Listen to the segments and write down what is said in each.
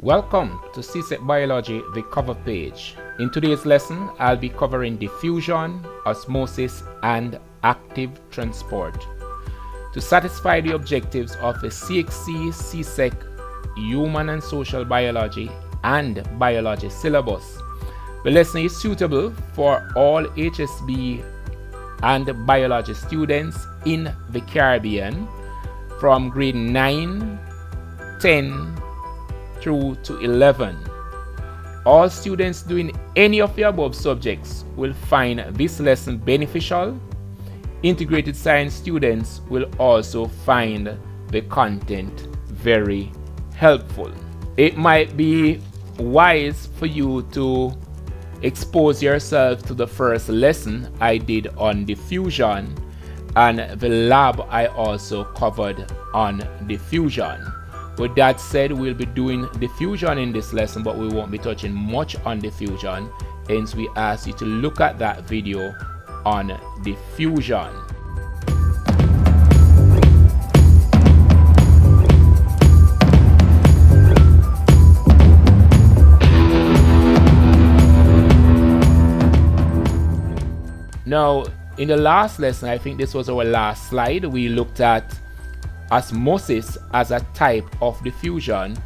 Welcome to CSEC Biology, the cover page. In today's lesson, I'll be covering diffusion, osmosis, and active transport. To satisfy the objectives of the CXC, CSEC, Human and Social Biology, and Biology syllabus, the lesson is suitable for all HSB and Biology students in the Caribbean from grade 9, 10, through to 11. All students doing any of the above subjects will find this lesson beneficial. Integrated science students will also find the content very helpful. It might be wise for you to expose yourself to the first lesson I did on diffusion and the lab I also covered on diffusion. With that said, we'll be doing diffusion in this lesson, but we won't be touching much on diffusion. Hence, we ask you to look at that video on diffusion. Now, in the last lesson, I think this was our last slide, we looked at osmosis as a type of diffusion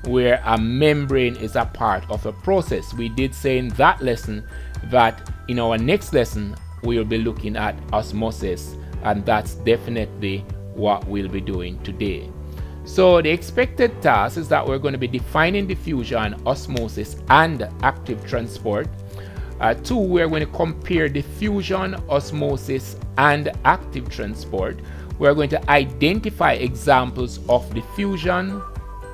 where a membrane is a part of a process. We did say in that lesson that in our next lesson we will be looking at osmosis, and that's definitely what we'll be doing today. So the expected task is that we're going to be defining diffusion, osmosis, and active transport. Two, we're going to compare diffusion, osmosis, and active transport. We're going to identify examples of diffusion,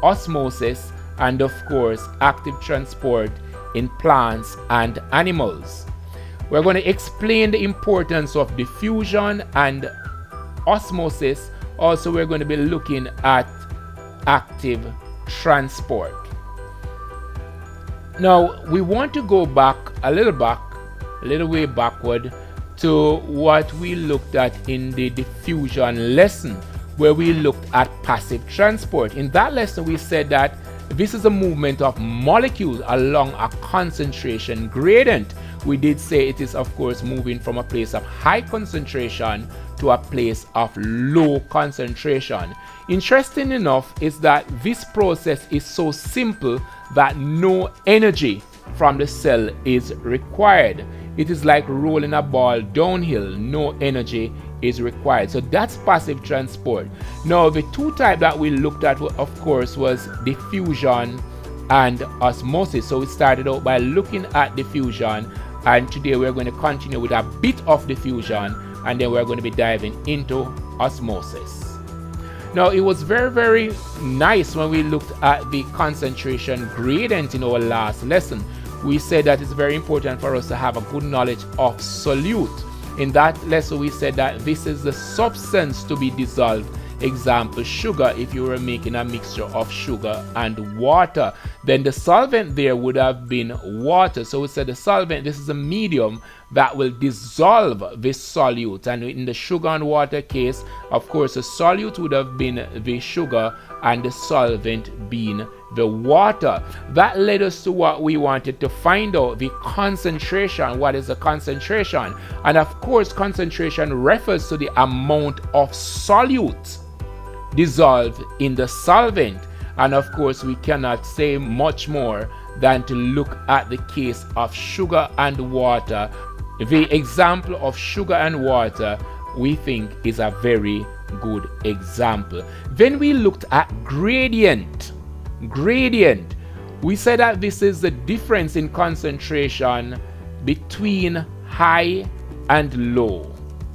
osmosis, and of course active transport in plants and animals. We're going to explain the importance of diffusion and osmosis. Also, we're going to be looking at active transport. Now, we want to go back a little way backward to what we looked at in the diffusion lesson, where we looked at passive transport. In that lesson, we said that this is a movement of molecules along a concentration gradient. We did say it is, of course, moving from a place of high concentration to a place of low concentration. Interesting enough is that this process is so simple that no energy from the cell is required. It is like rolling a ball downhill, no energy is required. So that's passive transport. Now, the two types that we looked at, of course, was diffusion and osmosis. So we started out by looking at diffusion, and today we're going to continue with a bit of diffusion, and then we're going to be diving into osmosis. Now, it was very nice when we looked at the concentration gradient in our last lesson. We said that it's very important for us to have a good knowledge of solute. In that lesson, we said that this is the substance to be dissolved. Example, sugar. If you were making a mixture of sugar and water, then the solvent there would have been water. So we said the solvent, this is a medium that will dissolve this solute. And in the sugar and water case, of course, the solute would have been the sugar and the solvent being the water. That led us to what we wanted to find out, the concentration. What is the concentration? And of course, concentration refers to the amount of solute dissolved in the solvent. And of course, we cannot say much more than to look at the case of sugar and water. The example of sugar and water, we think, is a very good example. Then we looked at gradient. We said that this is the difference in concentration between high and low.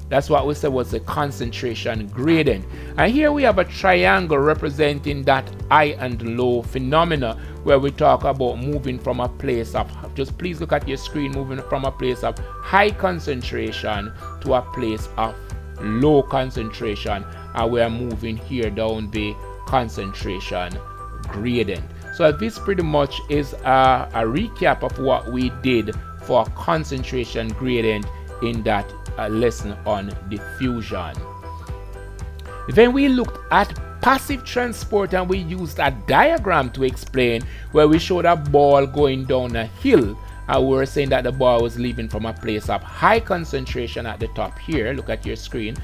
That's what we said was the concentration gradient. And here we have a triangle representing that high and low phenomena, where we talk about moving from a place of, just please look at your screen, moving from a place of high concentration to a place of low concentration. And we are moving here down the concentration gradient. So this pretty much is a recap of what we did for concentration gradient in that lesson on diffusion. Then we looked at passive transport, and we used a diagram to explain where we showed a ball going down a hill, and we were saying that the ball was leaving from a place of high concentration at the top here. Look at your screen.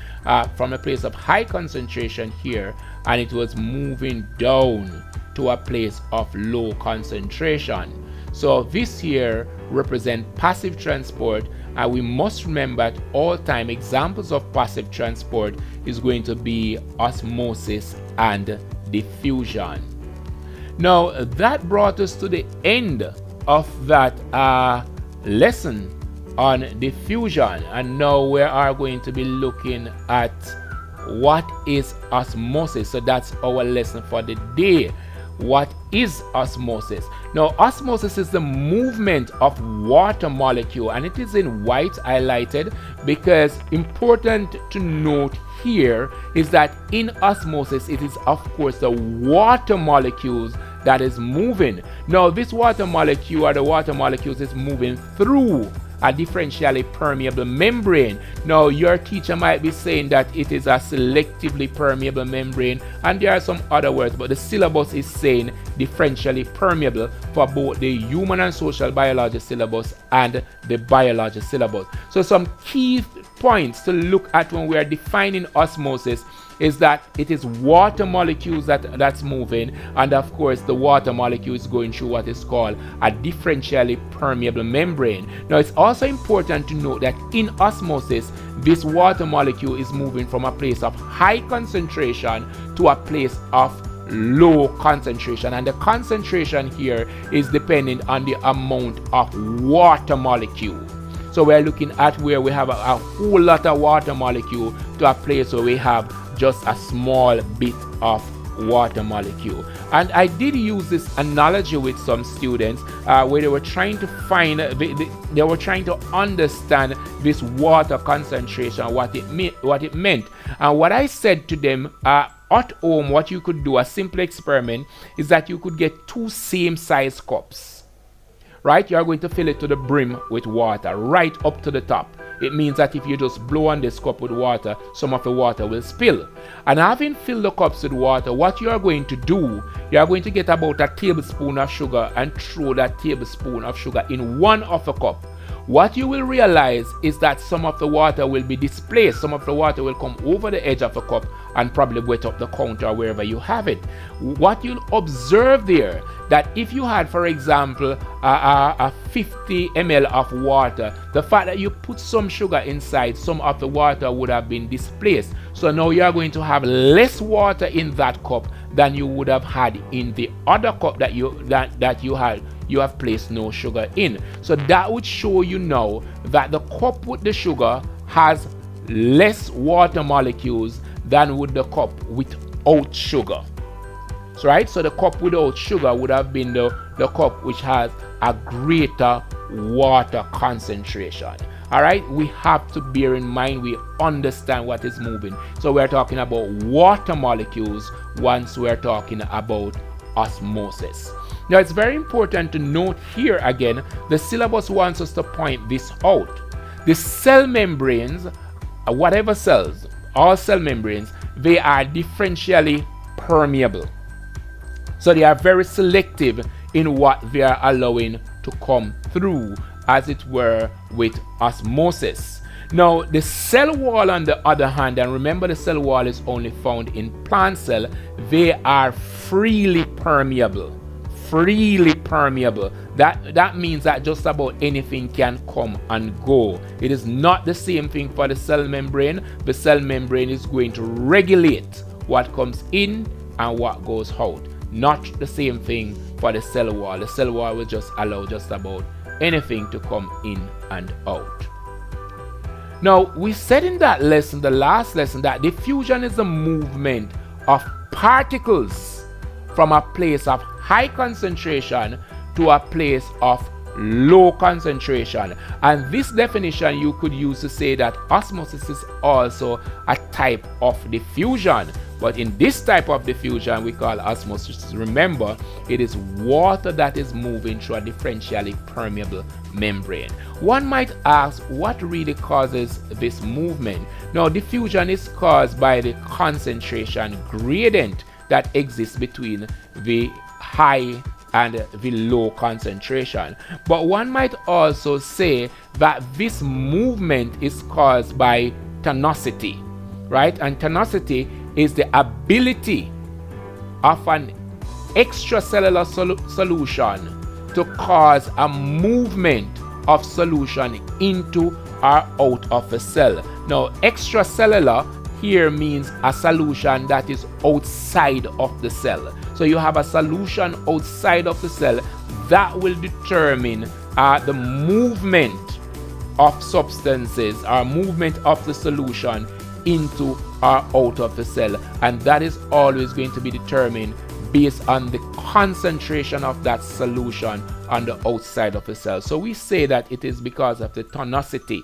From a place of high concentration here, and it was moving down to a place of low concentration. So this here represents passive transport, and we must remember at all time examples of passive transport is going to be osmosis and diffusion. Now that brought us to the end of that lesson on diffusion, and now we are going to be looking at what is osmosis. So that's our lesson for the day. What is osmosis? Now, osmosis is the movement of water molecule, and it is in white highlighted because important to note here is that in osmosis it is of course the water molecules that is moving. Now this water molecule, or the water molecules, is moving through a differentially permeable membrane. Now your teacher might be saying that it is a selectively permeable membrane, and there are some other words, but the syllabus is saying differentially permeable for both the human and social biology syllabus and the biology syllabus. So some key points to look at when we are defining osmosis is that it is water molecules that's moving, and of course the water molecule is going through what is called a differentially permeable membrane. Now it's also important to note that in osmosis this water molecule is moving from a place of high concentration to a place of low concentration, and the concentration here is dependent on the amount of water molecule. So we're looking at where we have a whole lot of water molecule to a place where we have just a small bit of water molecule. And I did use this analogy with some students where they were trying to find, they were trying to understand this water concentration, what it meant. And what I said to them, at home, what you could do, a simple experiment, is that you could get two same size cups. Right, you are going to fill it to the brim with water, right up to the top. It means that if you just blow on this cup with water, some of the water will spill. And having filled the cups with water, what you are going to do, you are going to get about a tablespoon of sugar and throw that tablespoon of sugar in one of the cup. What you will realize is that some of the water will be displaced, some of the water will come over the edge of the cup and probably wet up the counter wherever you have it. What you'll observe there, that if you had, for example, a 50 ml of water, the fact that you put some sugar inside, some of the water would have been displaced. So now you are going to have less water in that cup than you would have had in the other cup that you have placed no sugar in. So that would show you now that the cup with the sugar has less water molecules than with the cup without sugar. So right, so the cup without sugar would have been the cup which has a greater water concentration. All right, we have to bear in mind, we understand what is moving. So we're talking about water molecules once we're talking about osmosis. Now it's very important to note here again, the syllabus wants us to point this out. The cell membranes, whatever cells, all cell membranes, they are differentially permeable. So they are very selective in what they are allowing to come through, as it were, with osmosis. Now the cell wall on the other hand, and remember the cell wall is only found in plant cell, they are freely permeable. Freely permeable. That means that just about anything can come and go. It is not the same thing for the cell membrane. The cell membrane is going to regulate what comes in and what goes out. Not the same thing for the cell wall. The cell wall will just allow just about anything to come in and out. Now we said in that lesson, the last lesson, that diffusion is the movement of particles from a place of high concentration to a place of low concentration. And this definition you could use to say that osmosis is also a type of diffusion. But in this type of diffusion we call osmosis, remember, it is water that is moving through a differentially permeable membrane. One might ask, what really causes this movement? Now diffusion is caused by the concentration gradient that exists between the high and the low concentration. But one might also say that this movement is caused by tonicity, right? And tonicity is the ability of an extracellular solution to cause a movement of solution into or out of a cell. Now, extracellular here means a solution that is outside of the cell. So you have a solution outside of the cell that will determine the movement of substances or movement of the solution into or out of the cell, and that is always going to be determined based on the concentration of that solution on the outside of the cell. So we say that it is because of the tonicity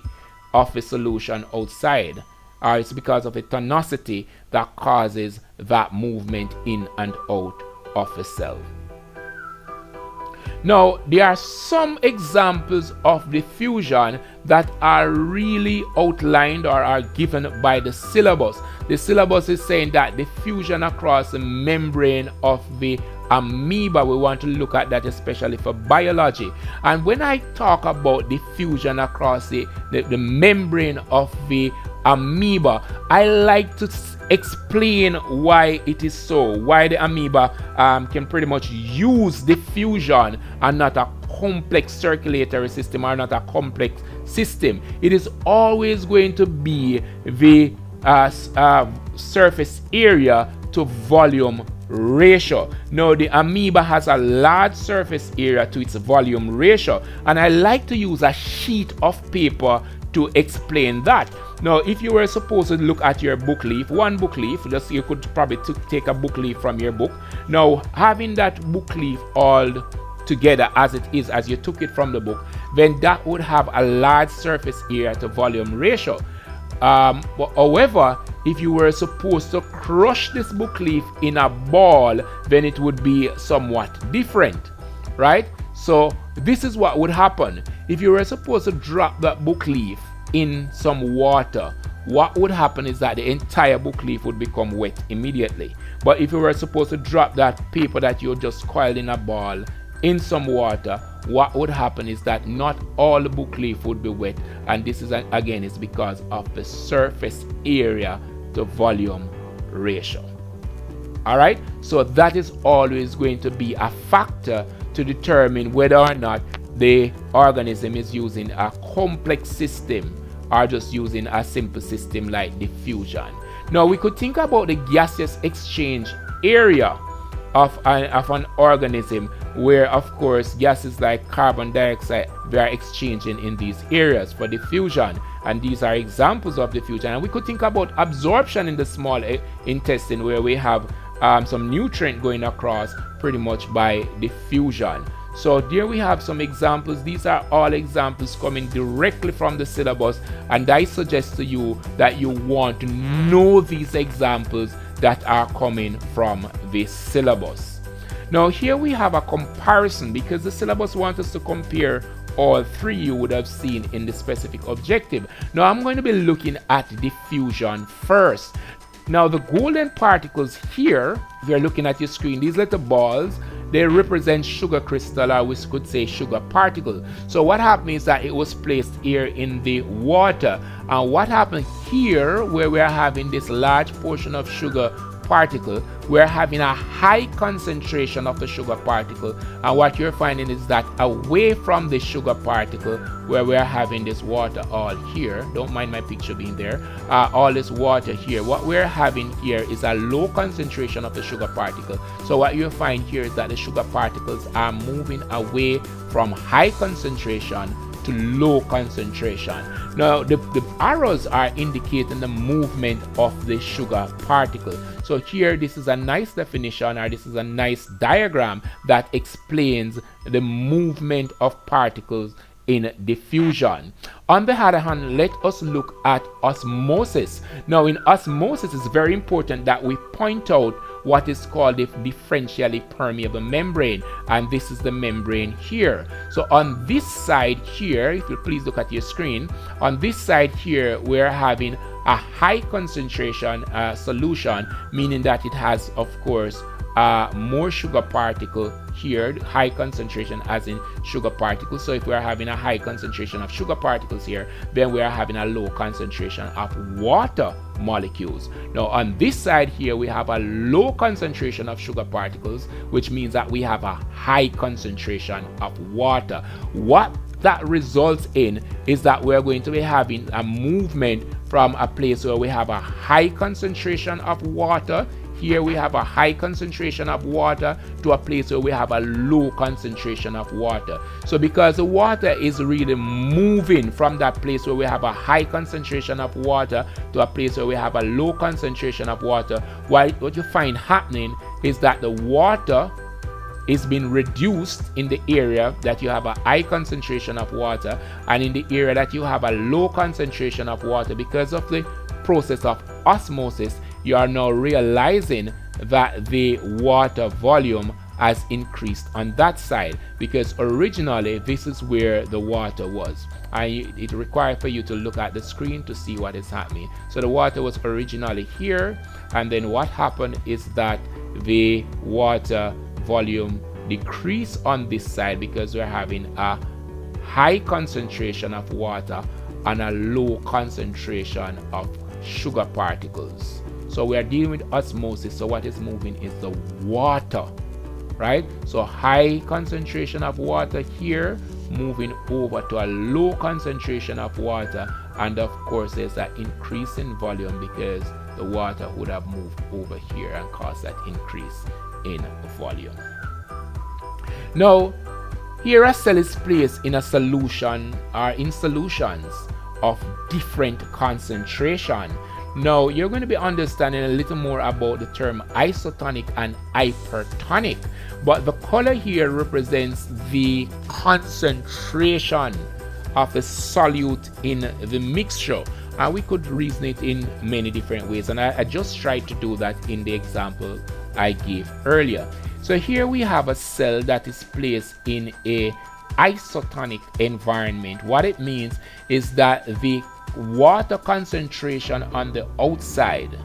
of the solution outside, or it's because of the tonicity that causes that movement in and out of the cell. Now, there are some examples of diffusion that are really outlined or are given by the syllabus. The syllabus is saying that diffusion across the membrane of the amoeba, we want to look at that especially for biology. And when I talk about diffusion across the membrane of the amoeba, I like to explain why it is so, why the amoeba can pretty much use diffusion and not a complex circulatory system or not a complex system. It is always going to be the surface area to volume ratio. Now, the amoeba has a large surface area to its volume ratio, and I like to use a sheet of paper to explain that. Now, if you were supposed to look at your book leaf, one book leaf, just you could probably take a book leaf from your book. Now, having that book leaf all together as it is, as you took it from the book, then that would have a large surface area to volume ratio. But however, if you were supposed to crush this book leaf in a ball, then it would be somewhat different, right? So this is what would happen. If you were supposed to drop that book leaf in some water, what would happen is that the entire book leaf would become wet immediately. But if you were supposed to drop that paper that you just coiled in a ball in some water, what would happen is that not all the book leaf would be wet, and this is again is because of the surface area to volume ratio. All right, so that is always going to be a factor to determine whether or not the organism is using a complex system or just using a simple system like diffusion. Now, we could think about the gaseous exchange area of an organism, where of course gases like carbon dioxide, they are exchanging in these areas for diffusion, and these are examples of diffusion. And we could think about absorption in the small intestine, where we have some nutrient going across pretty much by diffusion. So there we have some examples. These are all examples coming directly from the syllabus, and I suggest to you that you want to know these examples that are coming from the syllabus. Now here we have a comparison, because the syllabus wants us to compare all three you would have seen in the specific objective. Now I'm going to be looking at diffusion first. Now the golden particles here, if you're looking at your screen, these little balls, they represent sugar crystal, or we could say sugar particle. So what happened is that it was placed here in the water, and what happened here, where we are having this large portion of sugar particle, we're having a high concentration of the sugar particle, and what you're finding is that away from the sugar particle, where we're having this water all here, don't mind my picture being there, all this water here, what we're having here is a low concentration of the sugar particle. So what you find here is that the sugar particles are moving away from high concentration to low concentration. Now the arrows are indicating the movement of the sugar particle. So here, this is a nice definition, or this is a nice diagram that explains the movement of particles in diffusion. On the other hand, let us look at osmosis. Now in osmosis, it's very important that we point out what is called the differentially permeable membrane, and this is the membrane here. So on this side here, if you please look at your screen, on this side here, we're having a high concentration solution, meaning that it has, of course, more sugar particle here, high concentration as in sugar particles. So if we are having a high concentration of sugar particles here, then we are having a low concentration of water molecules. Now on this side here, we have a low concentration of sugar particles, which means that we have a high concentration of water. What that results in is that we're going to be having a movement from a place where we have a high concentration of water. Here we have a high concentration of water to a place where we have a low concentration of water. So because the water is really moving from that place where we have a high concentration of water to a place where we have a low concentration of water, what you find happening is that the water is being reduced in the area that you have a high concentration of water, and in the area that you have a low concentration of water, because of the process of osmosis, you are now realizing that the water volume has increased on that side, because originally this is where the water was, and it requires for you to look at the screen to see what is happening. So the water was originally here, and then what happened is that the water volume decreased on this side because we're having a high concentration of water and a low concentration of sugar particles. So we are dealing with osmosis, so what is moving is the water, right? So high concentration of water here moving over to a low concentration of water, and of course there's an increase in volume because the water would have moved over here and caused that increase in volume. Now here a cell is placed in a solution or in solutions of different concentration. Now you're going to be understanding a little more about the term isotonic and hypertonic, but the color here represents the concentration of the solute in the mixture, and we could reason it in many different ways, and I just tried to do that in the example I gave earlier. So here we have a cell that is placed in a isotonic environment. What it means is that the water concentration on the outside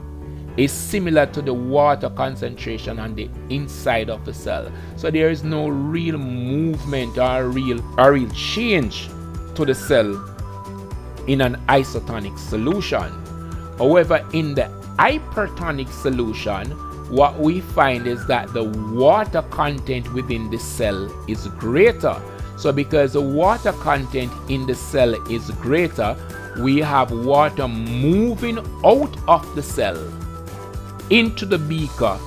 is similar to the water concentration on the inside of the cell. So there is no real movement or real change to the cell in an isotonic solution. However, in the hypertonic solution, what we find is that the water content within the cell is greater. So because the water content in the cell is greater, we have water moving out of the cell into the beaker,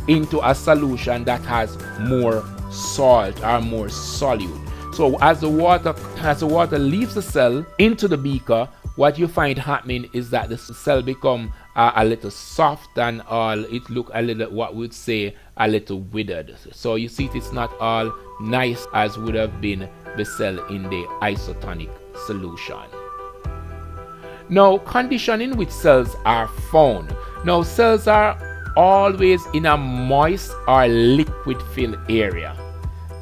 into a solution that has more salt or more solute. So as the water leaves the cell into the beaker, what you find happening is that the cell become a little soft, and it look a little, what we'd say, a little withered. So you see it's not all nice as would have been the cell in the isotonic solution. Now, condition in which cells are found. Now, cells are always in a moist or liquid filled area,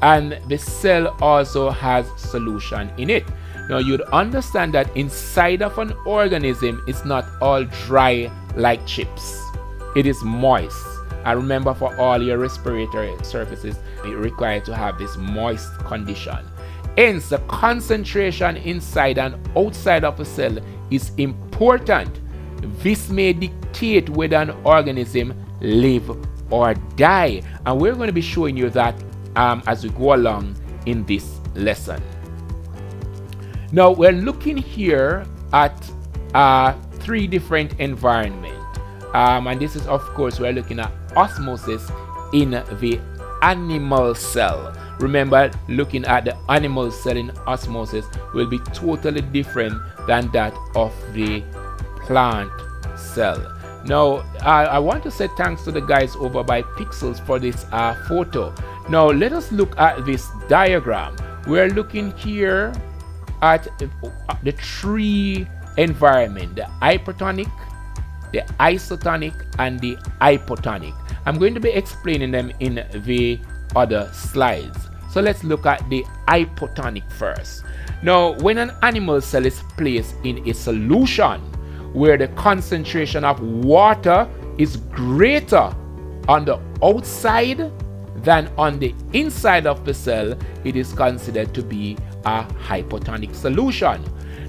and the cell also has solution in it. Now you'd understand that inside of an organism it's not all dry like chips. It is moist. And remember, for all your respiratory surfaces, it requires to have this moist condition. Hence, the concentration inside and outside of a cell is important. This may dictate whether an organism live or die. And we're going to be showing you that as we go along in this lesson. Now we're looking here at three different environments, and this is, of course, we're looking at osmosis in the animal cell. Remember, looking at the animal cell in osmosis will be totally different than that of the plant cell. Now I want to say thanks to the guys over by Pixels for this photo. Now let us look at this diagram. We're looking here at the three environment: the hypertonic, the isotonic, and the hypotonic. I'm going to be explaining them in the other slides. So let's look at the hypotonic first. Now, when an animal cell is placed in a solution, where the concentration of water is greater on the outside than on the inside of the cell, it is considered to be a hypotonic solution.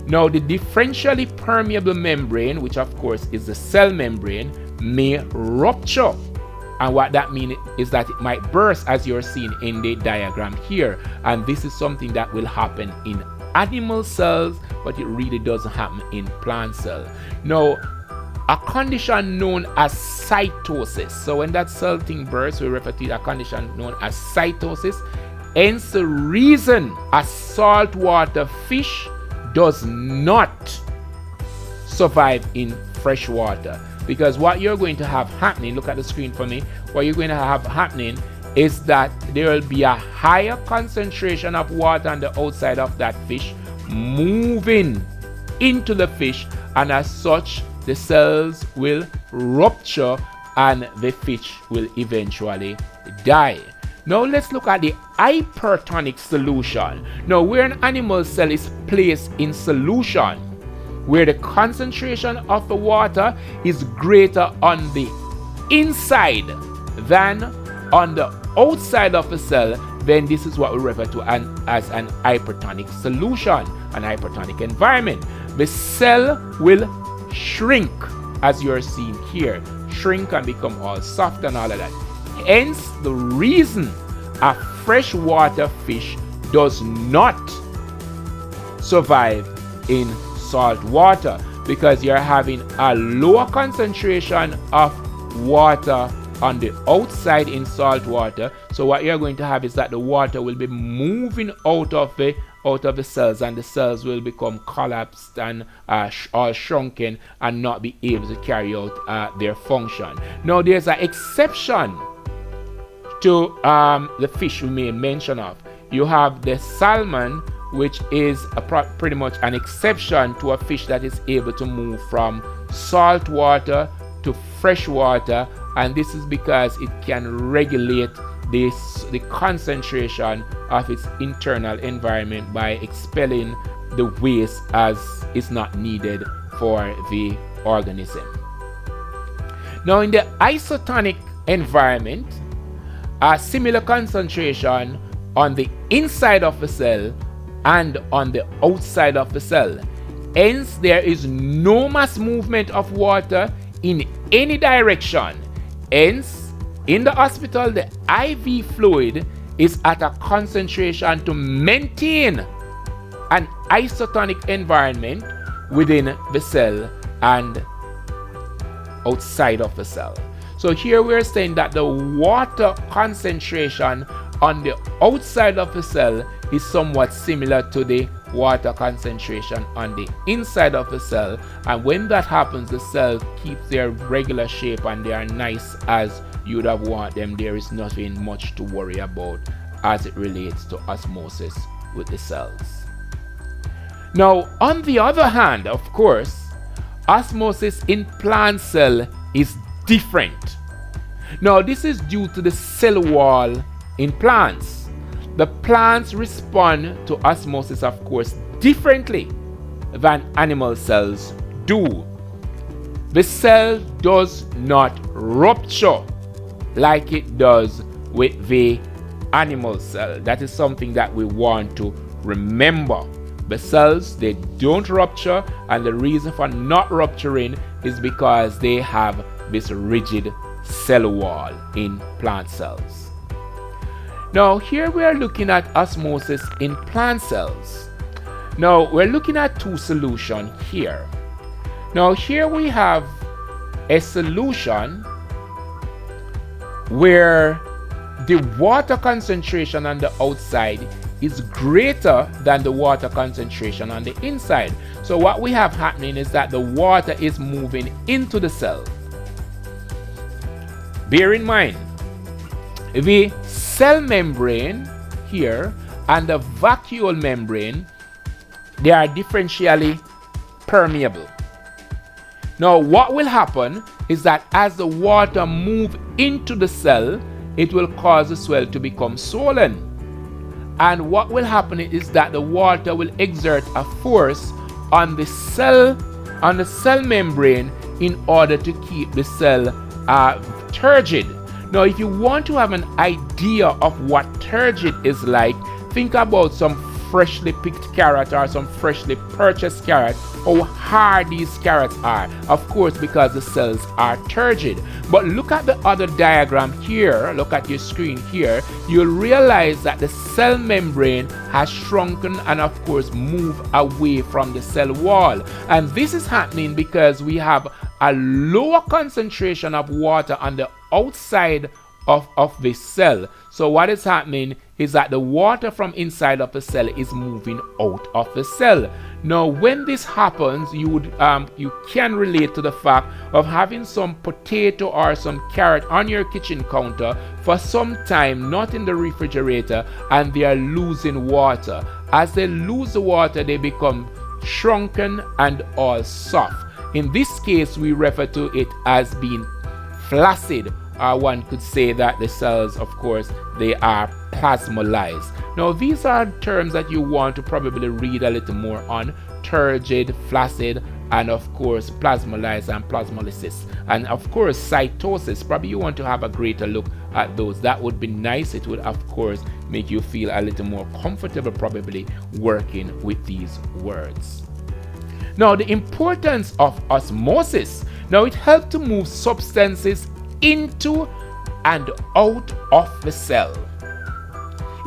Now, the differentially permeable membrane, which of course is the cell membrane, may rupture. And what that means is that it might burst, as you're seeing in the diagram here. And this is something that will happen in animal cells, but it really doesn't happen in plant cells. Now, a condition known as cytosis. So when that cell thing bursts, we refer to a condition known as cytosis. Hence the reason a saltwater fish does not survive in fresh water. Because what you're going to have happening, look at the screen for me, what you're going to have happening is that there will be a higher concentration of water on the outside of that fish moving into the fish, and as such the cells will rupture and the fish will eventually die. Now let's look at the hypertonic solution. Now, where an animal cell is placed in solution, where the concentration of the water is greater on the inside than on the outside of the cell, then this is what we refer to as an hypertonic solution, an hypertonic environment. The cell will shrink, as you're seeing here, shrink and become all soft and all of that. Hence the reason a freshwater fish does not survive in salt water, because you're having a lower concentration of water on the outside in salt water. So what you're going to have is that the water will be moving out of the cells, and the cells will become collapsed and all shrunken and not be able to carry out their function. Now, there's an exception to the fish we made mention of. You have the salmon, which is pretty much an exception to a fish that is able to move from salt water to fresh water, and this is because it can regulate the concentration of its internal environment by expelling the waste as is not needed for the organism. Now, in the isotonic environment, a similar concentration on the inside of the cell and on the outside of the cell. Hence, there is no mass movement of water in any direction. Hence, in the hospital, the IV fluid is at a concentration to maintain an isotonic environment within the cell and outside of the cell. So here we're saying that the water concentration on the outside of the cell is somewhat similar to the water concentration on the inside of the cell, and when that happens, the cell keeps their regular shape and they are nice as you'd have want them. There is nothing much to worry about as it relates to osmosis with the cells. Now, on the other hand, of course, osmosis in plant cell is different. Now, this is due to the cell wall in plants. The plants respond to osmosis, of course, differently than animal cells do. The cell does not rupture like it does with the animal cell. That is something that we want to remember. The cells, they don't rupture, and the reason for not rupturing is because they have this rigid cell wall in plant cells. Now, here we are looking at osmosis in plant cells. Now, we're looking at two solutions here. Now, here we have a solution where the water concentration on the outside is greater than the water concentration on the inside. So what we have happening is that the water is moving into the cell. Bear in mind, the cell membrane here and the vacuole membrane, they are differentially permeable. Now, what will happen is that as the water moves into the cell, it will cause the cell to become swollen. And what will happen is that the water will exert a force on the cell on the cell membrane in order to keep the cell turgid. Now, if you want to have an idea of what turgid is like, think about some freshly picked carrot or some freshly purchased carrot, how hard these carrots are, of course, because the cells are turgid. But look at the other diagram here, look at your screen here, you'll realize that the cell membrane has shrunken and of course moved away from the cell wall. And this is happening because we have a lower concentration of water on the outside of the cell. So what is happening is that the water from inside of the cell is moving out of the cell. Now, when this happens, you can relate to the fact of having some potato or some carrot on your kitchen counter for some time, not in the refrigerator, and they are losing water. As they lose the water, they become shrunken and all soft. In this case, we refer to it as being flaccid. One could say that the cells, of course, they are plasmolized. Now, these are terms that you want to probably read a little more on: turgid, flaccid, and of course plasmolized and plasmolysis, and of course cytosis. Probably you want to have a greater look at those. That would be nice. It would of course make you feel a little more comfortable probably working with these words. Now, the importance of osmosis. Now, it helps to move substances into and out of the cell.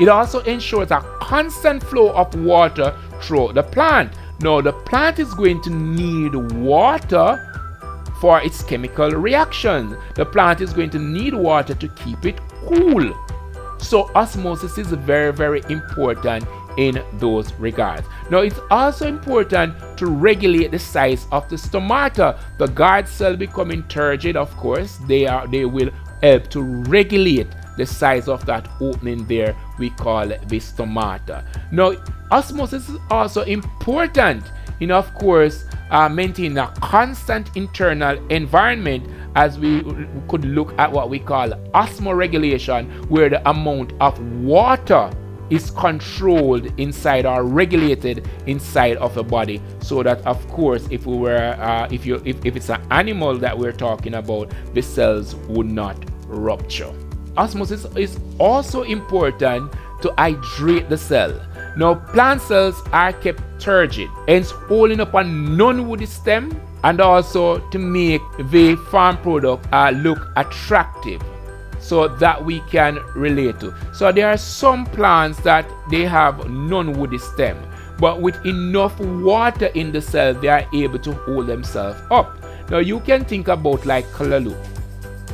It also ensures a constant flow of water through the plant. Now, the plant is going to need water for its chemical reaction. The plant is going to need water to keep it cool. So osmosis is very, very important in those regards. Now, it's also important to regulate the size of the stomata. The guard cell becoming turgid, of course, they will help to regulate the size of that opening there we call the stomata. Now, osmosis is also important in, of course, maintaining a constant internal environment, as we could look at what we call osmoregulation, where the amount of water is controlled inside or regulated inside of the body, so that of course if it's an animal that we're talking about, the cells would not rupture. Osmosis is also important to hydrate the cell. Now, plant cells are kept turgid, hence holding up a non-woody stem, and also to make the farm product look attractive, so that we can relate to. So there are some plants that they have non-woody stem, but with enough water in the cell, they are able to hold themselves up. Now, you can think about like callaloo,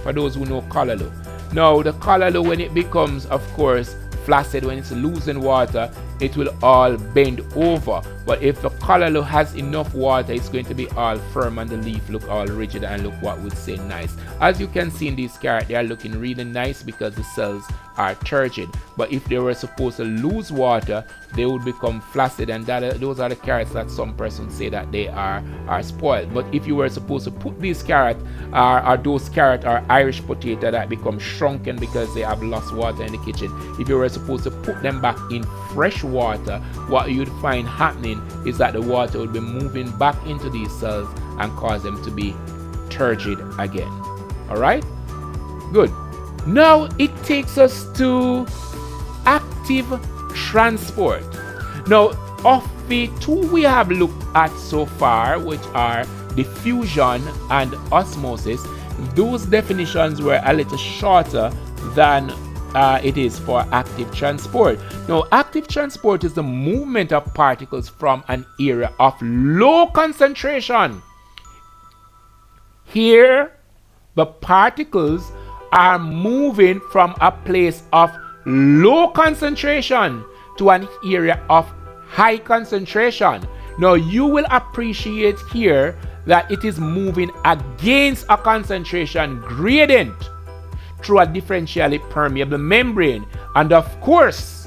for those who know callaloo. Now, the callaloo, when it becomes, of course, flaccid, when it's losing water, it will all bend over. But if the callaloo has enough water, it's going to be all firm and the leaf look all rigid and look what would say nice. As you can see in these carrots, they are looking really nice because the cells are turgid. But if they were supposed to lose water, they would become flaccid, and those are the carrots that some persons say that they are spoiled. But if you were supposed to put these carrots, or those carrots or Irish potato that become shrunken because they have lost water in the kitchen, if you were supposed to put them back in fresh water, what you'd find happening is that the water would be moving back into these cells and cause them to be turgid again. Alright? Good. Now it takes us to active transport. Now, of the two we have looked at so far, which are diffusion and osmosis, those definitions were a little shorter than it is for active transport. Now, active transport is the movement of particles from an area of low concentration. Here, the particles are moving from a place of low concentration to an area of high concentration. Now, you will appreciate here that it is moving against a concentration gradient through a differentially permeable membrane, and of course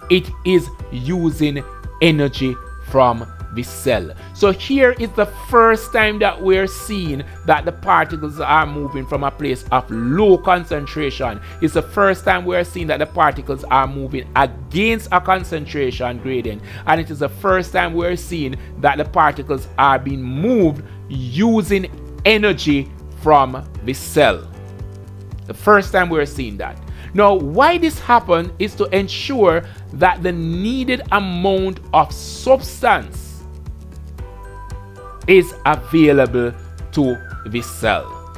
it is using energy from the cell. So here is the first time that we're seeing that the particles are moving from a place of low concentration. It's the first time we're seeing that the particles are moving against a concentration gradient, and it is the first time we're seeing that the particles are being moved using energy from the cell. The first time we're seeing that. Now, why this happened is to ensure that the needed amount of substance is available to the cell,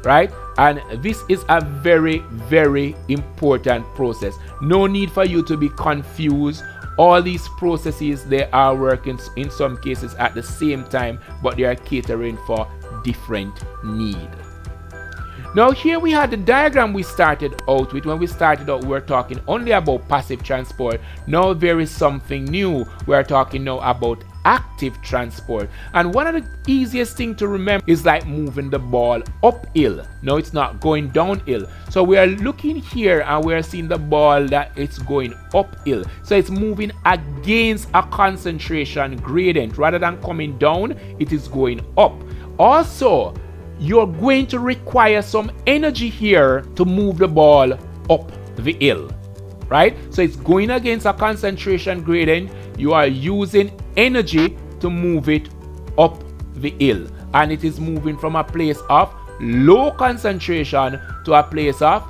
right? And this is a very, very important process. No need for you to be confused. All these processes, they are working in some cases at the same time, but they are catering for different needs. Now here we had the diagram we started out with. When we started out, we were talking only about passive transport. Now there is something new. We are talking now about active transport. And one of the easiest things to remember is like moving the ball uphill. No, it's not going downhill. So we are looking here and we are seeing the ball that it's going uphill. So it's moving against a concentration gradient. Rather than coming down, it is going up. Also, you're going to require some energy here to move the ball up the hill, right? So it's going against a concentration gradient. You are using energy to move it up the hill, and it is moving from a place of low concentration to a place of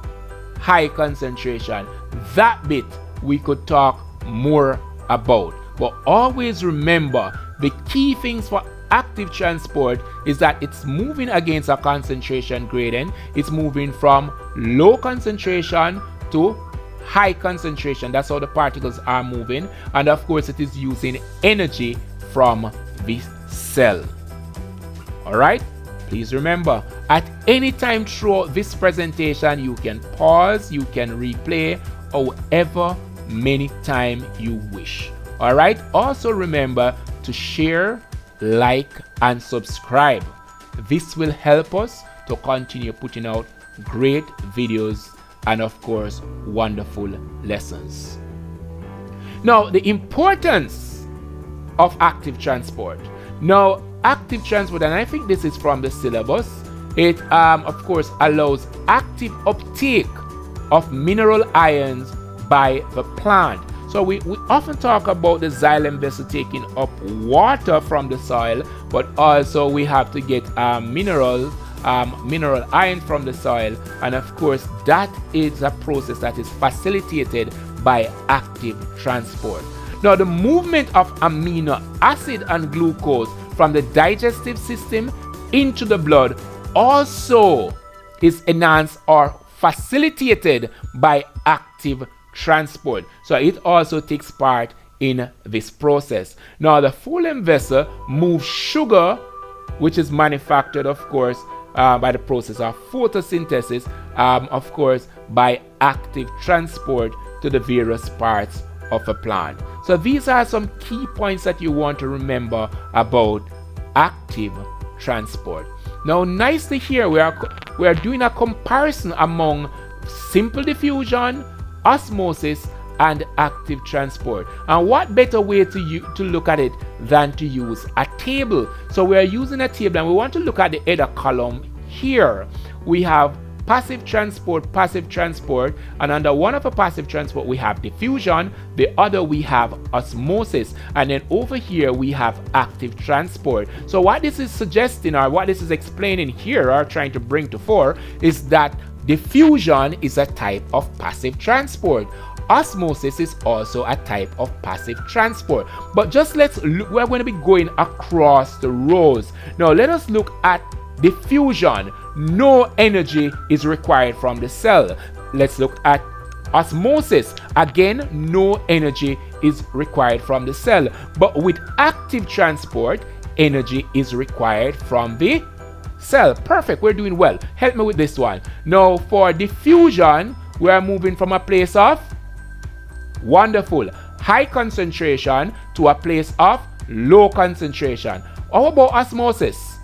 high concentration. That bit we could talk more about, but always remember the key things for active transport is that it's moving against a concentration gradient. It's moving from low concentration to high concentration. That's how the particles are moving, and of course it is using energy from the cell. All right, please remember, at any time throughout this presentation, you can pause, you can replay however many times you wish. All right, also remember to share, like, and subscribe. This will help us to continue putting out great videos and of course wonderful lessons. Now, the importance of active transport. Now, active transport, and I think this is from the syllabus, it of course allows active uptake of mineral ions by the plant. So we often talk about the xylem vessel taking up water from the soil, but also we have to get mineral iron from the soil, and of course that is a process that is facilitated by active transport. Now, the movement of amino acid and glucose from the digestive system into the blood also is enhanced or facilitated by active transport. So it also takes part in this process. Now, the phloem vessel moves sugar, which is manufactured, of course, by the process of photosynthesis, of course, by active transport to the various parts of a plant. So these are some key points that you want to remember about active transport. Now, nicely here, we are doing a comparison among simple diffusion, osmosis, and active transport. And what better way to look at it than to use a table? So we are using a table, and we want to look at the header column here. We have passive transport, and under one of a passive transport we have diffusion, the other we have osmosis, and then over here we have active transport. So what this is suggesting, or what this is explaining here, or trying to bring to fore, is that diffusion is a type of passive transport. Osmosis is also a type of passive transport. But just let's look, we're going to be going across the rows. Now let us look at diffusion. No energy is required from the cell. Let's look at osmosis. Again, no energy is required from the cell. But with active transport, energy is required from the cell. Perfect, we're doing well. Help me with this one. Now, for diffusion, we are moving from a place of wonderful high concentration to a place of low concentration. How about osmosis?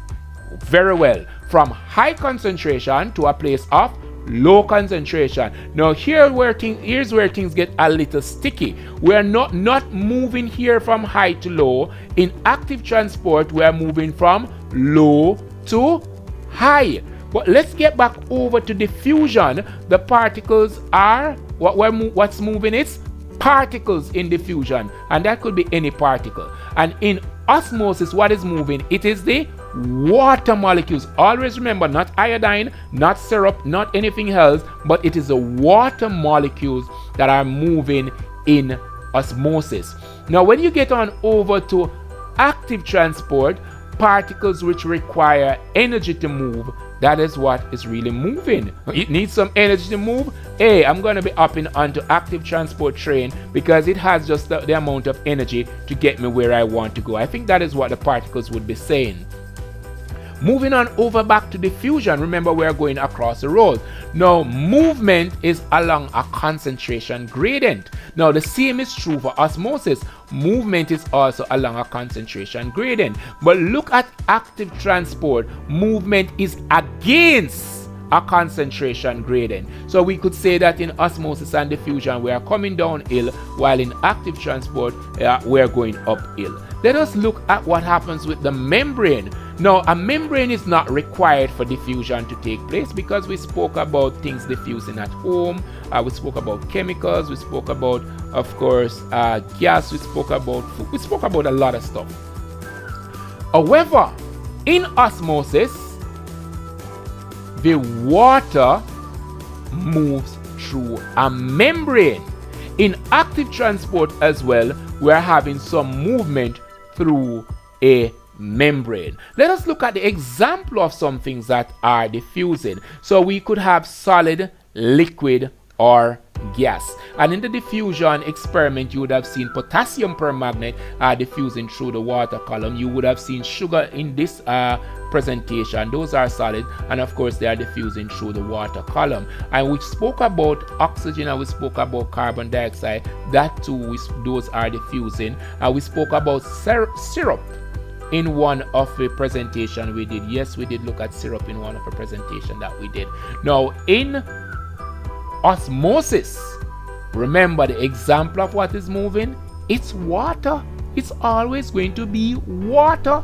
Very well. From high concentration to a place of low concentration. Now here's where things get a little sticky. We're not moving here from high to low. In active transport, we're moving from low to high. But let's get back over to diffusion. The particles are what's moving is particles in diffusion, and that could be any particle. And in osmosis, what is moving? It is the water molecules. Always remember, not iodine, not syrup, not anything else, but it is the water molecules that are moving in osmosis. Now when you get on over to active transport, particles which require energy to move, that is what is really moving. It needs some energy to move. Hey, I'm going to be upping onto active transport train because it has just the amount of energy to get me where I want to go. I think that is what the particles would be saying. Moving on over back to diffusion, remember we are going across the road. Now movement is along a concentration gradient. Now the same is true for osmosis. Movement is also along a concentration gradient. But look at active transport. Movement is against a concentration gradient. So we could say that in osmosis and diffusion we are coming downhill, while in active transport we are going uphill. Let us look at what happens with the membrane. Now, a membrane is not required for diffusion to take place because we spoke about things diffusing at home. We spoke about chemicals. We spoke about, of course, gas. We spoke about food. We spoke about a lot of stuff. However, in osmosis, the water moves through a membrane. In active transport as well, we're having some movement through a membrane. Let us look at the example of some things that are diffusing. So we could have solid, liquid, or gas. And in the diffusion experiment, you would have seen potassium permanganate diffusing through the water column. You would have seen sugar in this presentation. Those are solid, and of course they are diffusing through the water column. And we spoke about oxygen and we spoke about carbon dioxide. That too, those are diffusing. And we spoke about syrup in one of the presentation we did. Yes, we did look at syrup in one of the presentation that we did. Now in osmosis, remember the example of what is moving? It's water. It's always going to be water.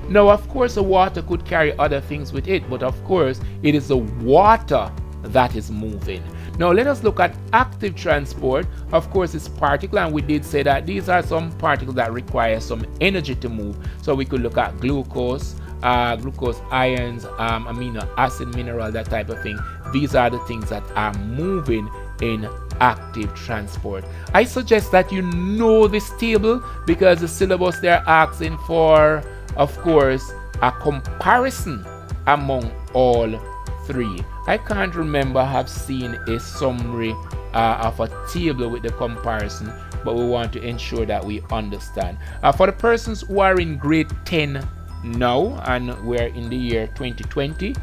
Now of course the water could carry other things with it, but of course it is the water that is moving. Now let us look at active transport. Of course it's particle, and we did say that these are some particles that require some energy to move. So we could look at glucose ions, amino acid, mineral, that type of thing. These are the things that are moving in active transport. I suggest that you know this table because the syllabus they're asking for, of course, a comparison among all three. I can't remember have seen a summary of a table with the comparison, but we want to ensure that we understand. For the persons who are in grade 10 now, and we're in the year 2020,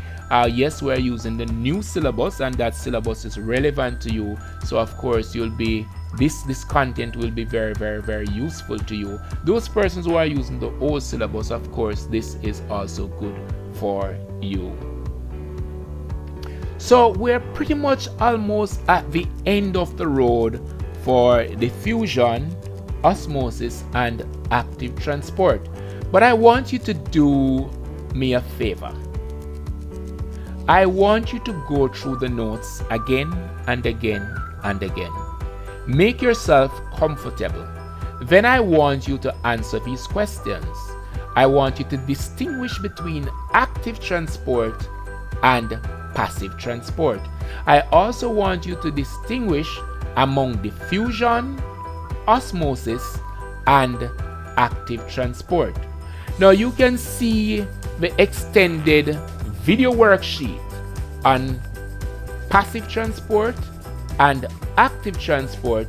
yes, we're using the new syllabus, and that syllabus is relevant to you. So of course you'll be this content will be very, very, very useful to you. Those persons who are using the old syllabus, of course this is also good for you. So we're pretty much almost at the end of the road for diffusion, osmosis, and active transport. But I want you to do me a favor. I want you to go through the notes again and again and again. Make yourself comfortable. Then I want you to answer these questions. I want you to distinguish between active transport and passive transport. I also want you to distinguish among diffusion, osmosis, and active transport. Now you can see the extended video worksheet on passive transport and active transport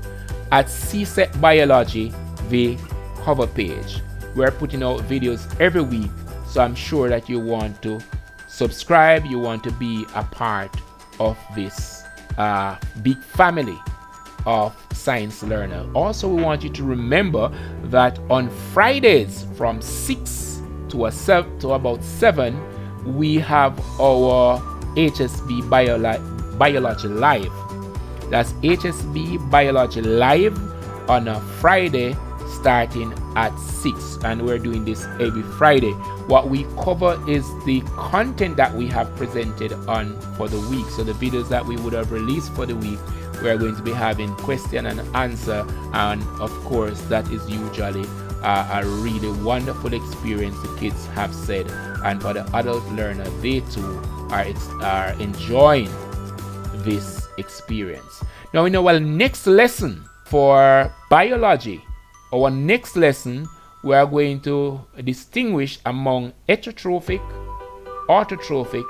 at CSEC Biology, the cover page. We're putting out videos every week, so I'm sure that you want to subscribe, you want to be a part of this big family of science learner. Also, we want you to remember that on Fridays from 6 to about 7, we have our HSB Biology Live. That's HSB Biology Live on a Friday starting at 6, and we're doing this every Friday. What we cover is the content that we have presented on for the week. So the videos that we would have released for the week, we are going to be having question and answer, and of course that is usually a really wonderful experience the kids have said, and for the adult learner, they too are enjoying this experience. Now in our next lesson for biology, our next lesson, we are going to distinguish among heterotrophic, autotrophic,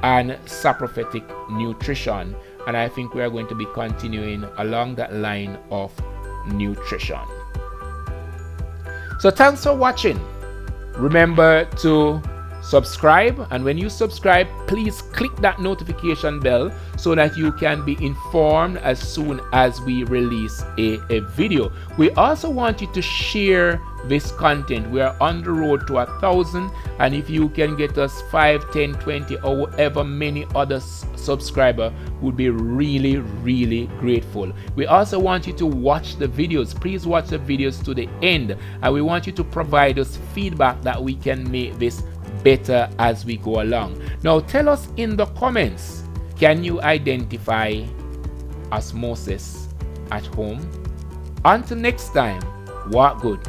and saprophytic nutrition, and I think we are going to be continuing along that line of nutrition. So thanks for watching. Remember to subscribe, and when you subscribe, please click that notification bell so that you can be informed as soon as we release a video. We also want you to share this content. We are on the road to 1,000, and if you can get us 5, 10, 20, or however many other subscribers, would be really, really grateful. We also want you to watch the videos. Please watch the videos to the end, and we want you to provide us feedback that we can make this better as we go along. Now tell us in the comments, can you identify osmosis at home? Until next time, walk good.